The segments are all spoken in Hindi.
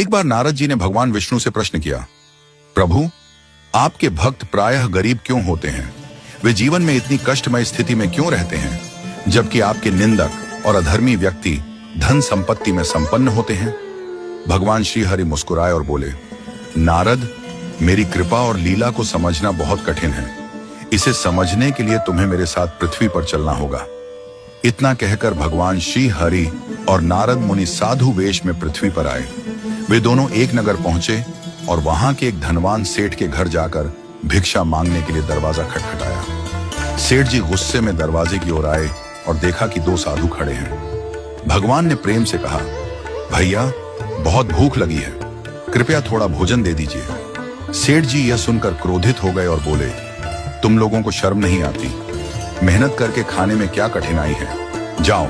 एक बार नारद जी ने भगवान विष्णु से प्रश्न किया, प्रभु, आपके भक्त प्रायः गरीब क्यों होते हैं? वे जीवन में इतनी कष्टमय स्थिति में क्यों रहते हैं, जबकि आपके निंदक और अधर्मी व्यक्ति धन संपत्ति में संपन्न होते हैं? भगवान श्री हरि मुस्कुराए और बोले, नारद, मेरी कृपा और लीला को समझना बहुत कठिन है। इसे समझने के लिए तुम्हें मेरे साथ पृथ्वी पर चलना होगा। इतना कहकर भगवान श्री हरि और नारद मुनि साधु वेश में पृथ्वी पर आए। वे दोनों एक नगर पहुंचे और वहां के एक धनवान सेठ के घर जाकर भिक्षा मांगने के लिए दरवाजा खटखटाया। सेठ जी गुस्से में दरवाजे की ओर आए और देखा कि दो साधु खड़े हैं। भगवान ने प्रेम से कहा, भैया, बहुत भूख लगी है, कृपया थोड़ा भोजन दे दीजिए। सेठ जी यह सुनकर क्रोधित हो गए और बोले, तुम लोगों को शर्म नहीं आती? मेहनत करके खाने में क्या कठिनाई है? जाओ,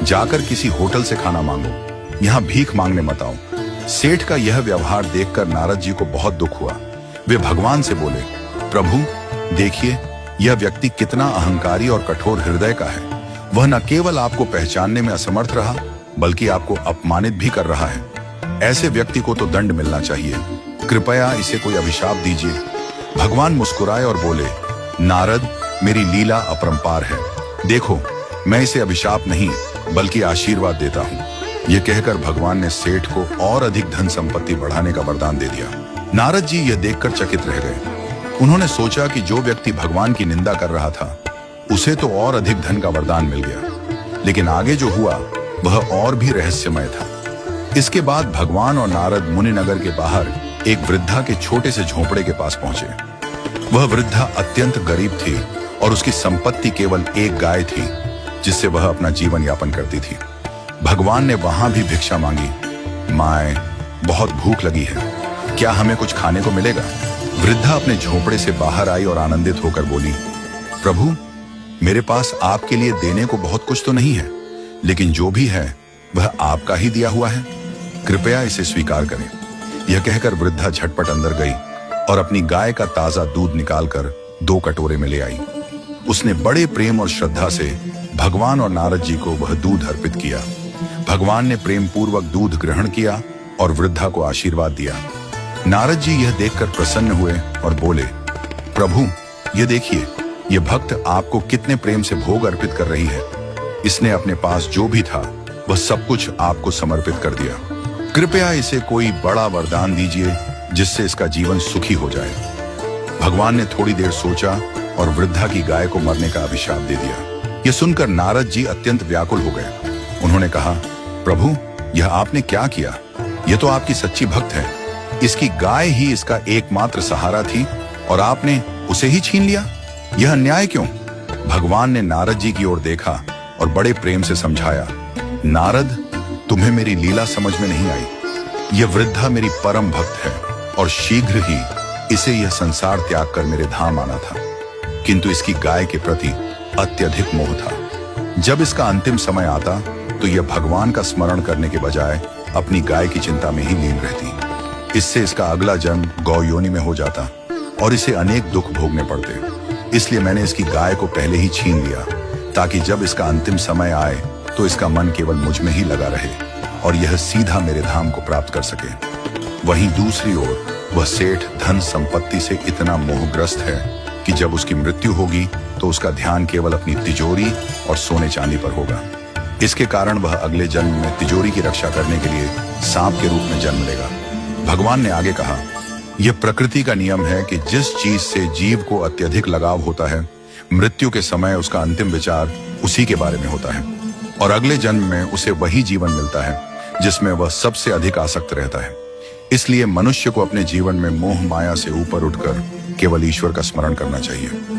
जाकर किसी होटल से खाना मांगो, यहाँ भीख मांगने मत आओ। सेठ का यह व्यवहार देखकर नारद जी को बहुत दुख हुआ। वे भगवान से बोले, प्रभु, देखिए यह व्यक्ति कितना अहंकारी और कठोर हृदय का है। वह न केवल आपको पहचानने में असमर्थ रहा, बल्कि आपको अपमानित भी कर रहा है। ऐसे व्यक्ति को तो दंड मिलना चाहिए। कृपया इसे कोई अभिशाप दीजिए। भगवान मुस्कुराए और बोले, नारद, मेरी लीला अपरंपार है। देखो, मैं इसे अभिशाप नहीं बल्कि आशीर्वाद देता हूँ। यह कहकर भगवान ने सेठ को और अधिक धन संपत्ति बढ़ाने का वरदान दे दिया। नारद जी यह देखकर चकित रह गए। उन्होंने सोचा कि जो व्यक्ति भगवान की निंदा कर रहा था, उसे तो और अधिक धन का वरदान मिल गया, लेकिन आगे जो हुआ वह और भी रहस्यमय था। इसके बाद भगवान और नारद मुनि नगर के बाहर एक वृद्धा के छोटे से झोंपड़े के पास पहुंचे। वह वृद्धा अत्यंत गरीब थी और उसकी संपत्ति केवल एक गाय थी, जिससे वह अपना जीवन यापन करती थी। भगवान ने वहां भी भिक्षा मांगी। माए, बहुत भूख लगी है, क्या हमें कुछ खाने को मिलेगा? वृद्धा अपने झोंपड़े से बाहर आई और आनंदित होकर बोली, प्रभु, मेरे पास आपके लिए देने को बहुत कुछ तो नहीं है, लेकिन जो भी है वह आपका ही दिया हुआ है। कृपया इसे स्वीकार करें। यह कहकर वृद्धा झटपट अंदर गई और अपनी गाय का ताजा दूध निकालकर 2 कटोरे में ले आई। उसने बड़े प्रेम और श्रद्धा से भगवान और नारद जी को वह दूध अर्पित किया। भगवान ने प्रेम पूर्वक दूध ग्रहण किया और वृद्धा को आशीर्वाद दिया। नारद जी यह देखकर प्रसन्न हुए और बोले, प्रभु, यह देखिए, यह भक्त आपको कितने प्रेम से भोग अर्पित कर रही है। इसने अपने पास जो भी था वह सब कुछ आपको समर्पित कर दिया। कृपया इसे कोई बड़ा वरदान दीजिए जिससे इसका जीवन सुखी हो जाए। भगवान ने थोड़ी देर सोचा और वृद्धा की गाय को मरने का अभिशाप दे दिया। यह सुनकर नारद जी अत्यंत व्याकुल हो गए। उन्होंने कहा, प्रभु, यह आपने क्या किया? यह तो आपकी सच्ची भक्त है। इसकी गाय ही इसका एकमात्र सहारा थी और आपने उसे ही छीन लिया। यह अन्याय क्यों? भगवान ने नारद जी की ओर देखा और बड़े प्रेम से समझाया, नारद, तुम्हें मेरी लीला समझ में नहीं आई। यह वृद्धा मेरी परम भक्त है और शीघ्र ही इसे यह संसार त्याग कर मेरे धाम आना था, किंतु इसकी गाय के प्रति अत्यधिक मोह था। जब इसका अंतिम समय आता तो यह भगवान का स्मरण करने के बजाय अपनी गाय की चिंता में ही लीन रहती। इससे इसका अगला जन्म गौ योनि में हो जाता और इसे अनेक दुख भोगने पड़ते। इसलिए मैंने इसकी गाय को पहले ही छीन लिया, ताकि जब इसका अंतिम समय आए तो इसका मन केवल मुझ में ही लगा रहे और यह सीधा मेरे धाम को प्राप्त कर सके। वहीं दूसरी ओर वह सेठ धन संपत्ति से इतना मोहग्रस्त है कि जब उसकी मृत्यु होगी तो उसका ध्यान केवल अपनी तिजोरी और सोने चांदी पर होगा। इसके कारण वह अगले जन्म में तिजोरी की रक्षा करने के लिए सांप के रूप में जन्म लेगा। भगवान ने आगे कहा, यह प्रकृति का नियम है कि जिस चीज से जीव को अत्यधिक लगाव होता है, मृत्यु के समय उसका अंतिम विचार उसी के बारे में होता है और अगले जन्म में उसे वही जीवन मिलता है जिसमें वह सबसे अधिक आसक्त रहता है। इसलिए मनुष्य को अपने जीवन में मोह माया से ऊपर उठकर केवल ईश्वर का स्मरण करना चाहिए।